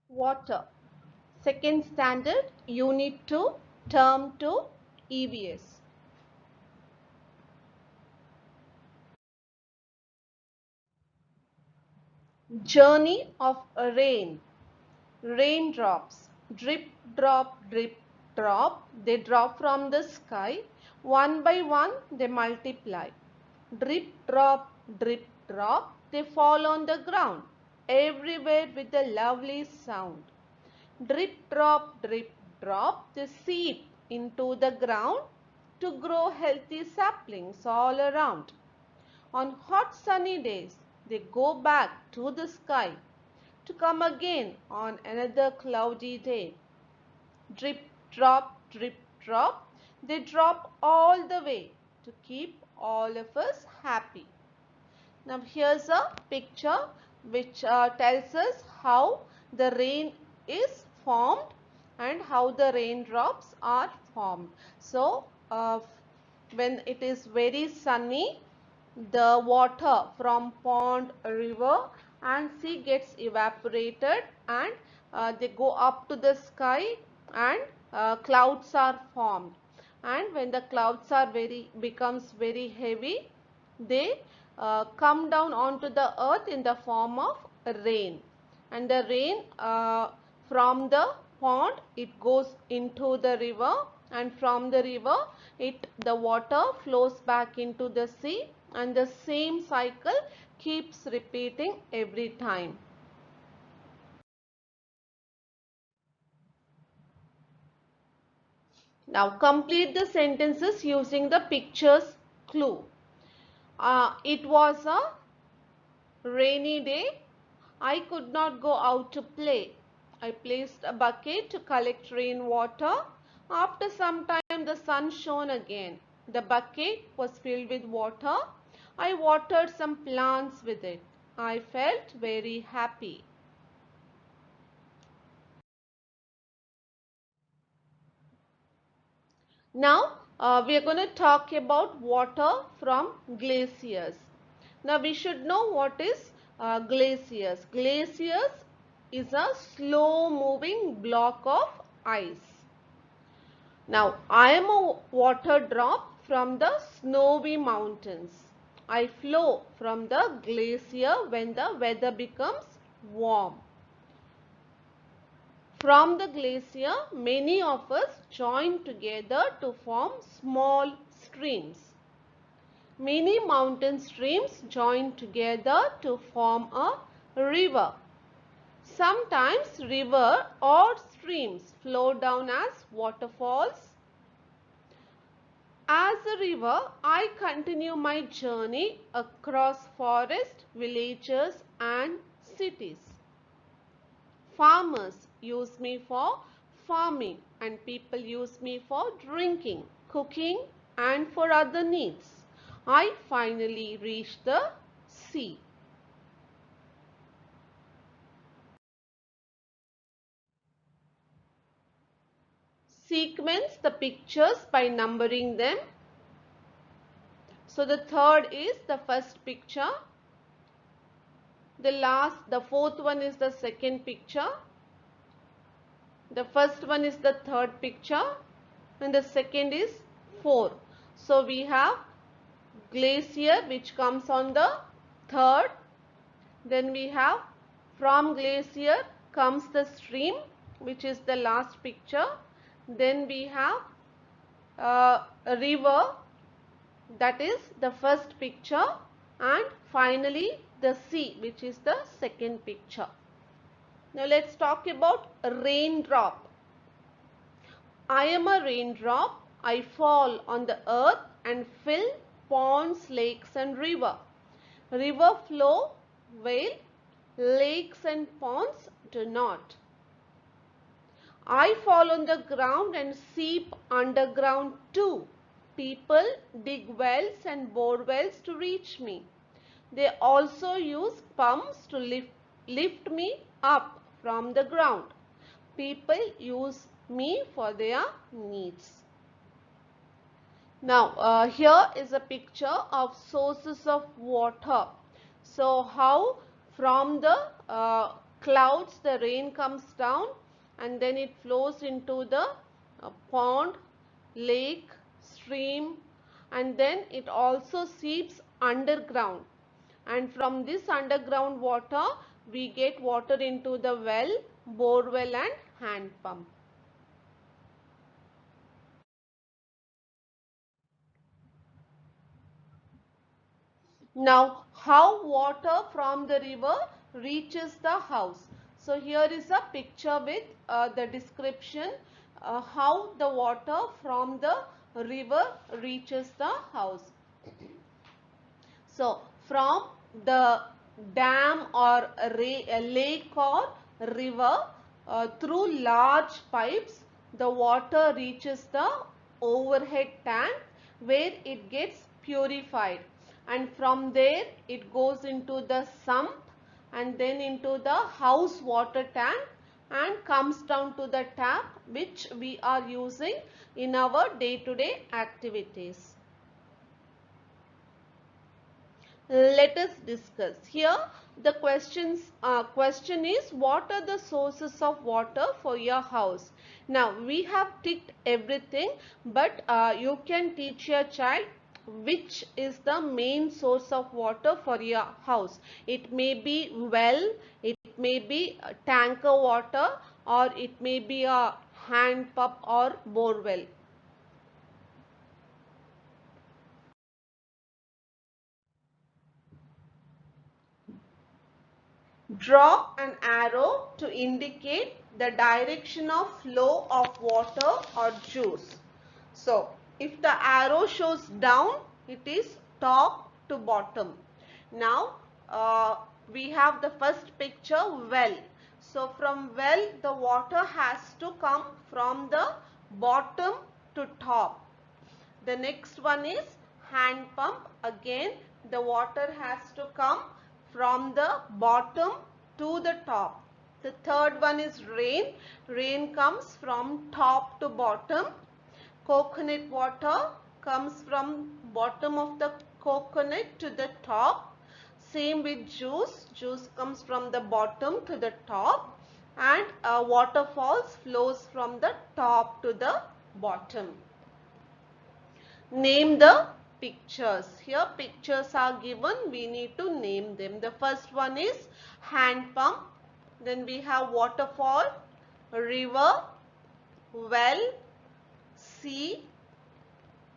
Water. Second Standard, Unit 2, Term 2, EVS. Journey of rain. Raindrops. Drip, drop. They drop from the sky. One by one, they multiply. Drip, drop. They fall on the ground. Everywhere with a lovely sound. Drip, drop, they seep into the ground to grow healthy saplings all around. On hot sunny days, they go back to the sky to come again on another cloudy day. Drip, drop, they drop all the way to keep all of us happy. Now here's a picture which tells us how the rain is formed and how the raindrops are formed. So when it is very sunny, the water from pond, river and sea gets evaporated and they go up to the sky and clouds are formed. And when the clouds are becomes very heavy, they come down onto the earth in the form of rain, and the rain from the pond it goes into the river, and from the river the water flows back into the sea, and the same cycle keeps repeating every time. Now complete the sentences using the pictures clue. It was a rainy day. I could not go out to play. I placed a bucket to collect rainwater. After some time, the sun shone again. The bucket was filled with water. I watered some plants with it. I felt very happy. Now, we are going to talk about water from glaciers. Now, we should know what is glaciers. Glaciers is a slow moving block of ice. Now, I am a water drop from the snowy mountains. I flow from the glacier when the weather becomes warm. From the glacier, many of us join together to form small streams. Many mountain streams join together to form a river. Sometimes river or streams flow down as waterfalls. As a river, I continue my journey across forest, villages and cities. Farmers use me for farming and people use me for drinking, cooking and for other needs. I finally reach the sea. Sequence the pictures by numbering them. So the third is the first picture. The fourth one is the second picture. The first one is the third picture and the second is 4. So we have glacier which comes on the third. Then we have from glacier comes the stream which is the last picture. Then we have a river, that is the first picture, and finally the sea which is the second picture. Now let's talk about raindrop. I am a raindrop. I fall on the earth and fill ponds, lakes and river. River flow well, lakes and ponds do not. I fall on the ground and seep underground too. People dig wells and bore wells to reach me. They also use pumps to lift me up from the ground. People use me for their needs. Now, here is a picture of sources of water. So, how from the clouds, the rain comes down and then it flows into the pond, lake, stream, and then it also seeps underground, and from this underground water we get water into the well, borewell and hand pump. Now, how water from the river reaches the house. So, here is a picture with the description how the water from the river reaches the house. So, from the dam or a lake or river through large pipes, the water reaches the overhead tank where it gets purified, and from there it goes into the sump and then into the house water tank and comes down to the tap which we are using in our day-to-day activities. Let us discuss. Here the question is, what are the sources of water for your house? Now we have ticked everything, but you can teach your child which is the main source of water for your house. It may be well, it may be tanker water, or it may be a hand pump or bore well. Draw an arrow to indicate the direction of flow of water or juice. So, if the arrow shows down, it is top to bottom. Now, we have the first picture, well. So, from well, the water has to come from the bottom to top. The next one is hand pump. Again, the water has to come from the bottom to the top. The third one is rain. Rain comes from top to bottom. Coconut water comes from bottom of the coconut to the top. Same with juice. Juice comes from the bottom to the top, and waterfalls flows from the top to the bottom. Name the pictures. Here pictures are given. We need to name them. The first one is hand pump. Then we have waterfall, river, well, sea,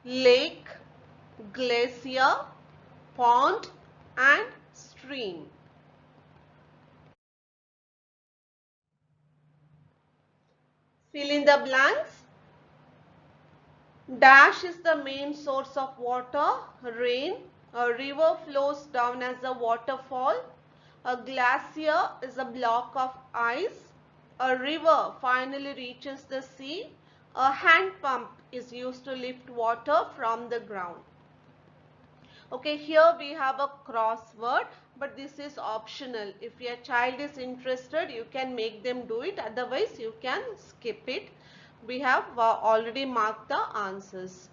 lake, glacier, pond and stream. Fill in the blanks. Dash is the main source of water, rain. A river flows down as a waterfall. A glacier is a block of ice. A river finally reaches the sea. A hand pump is used to lift water from the ground. Okay, here we have a crossword, but this is optional. If your child is interested, you can make them do it. Otherwise, you can skip it. We have already marked the answers.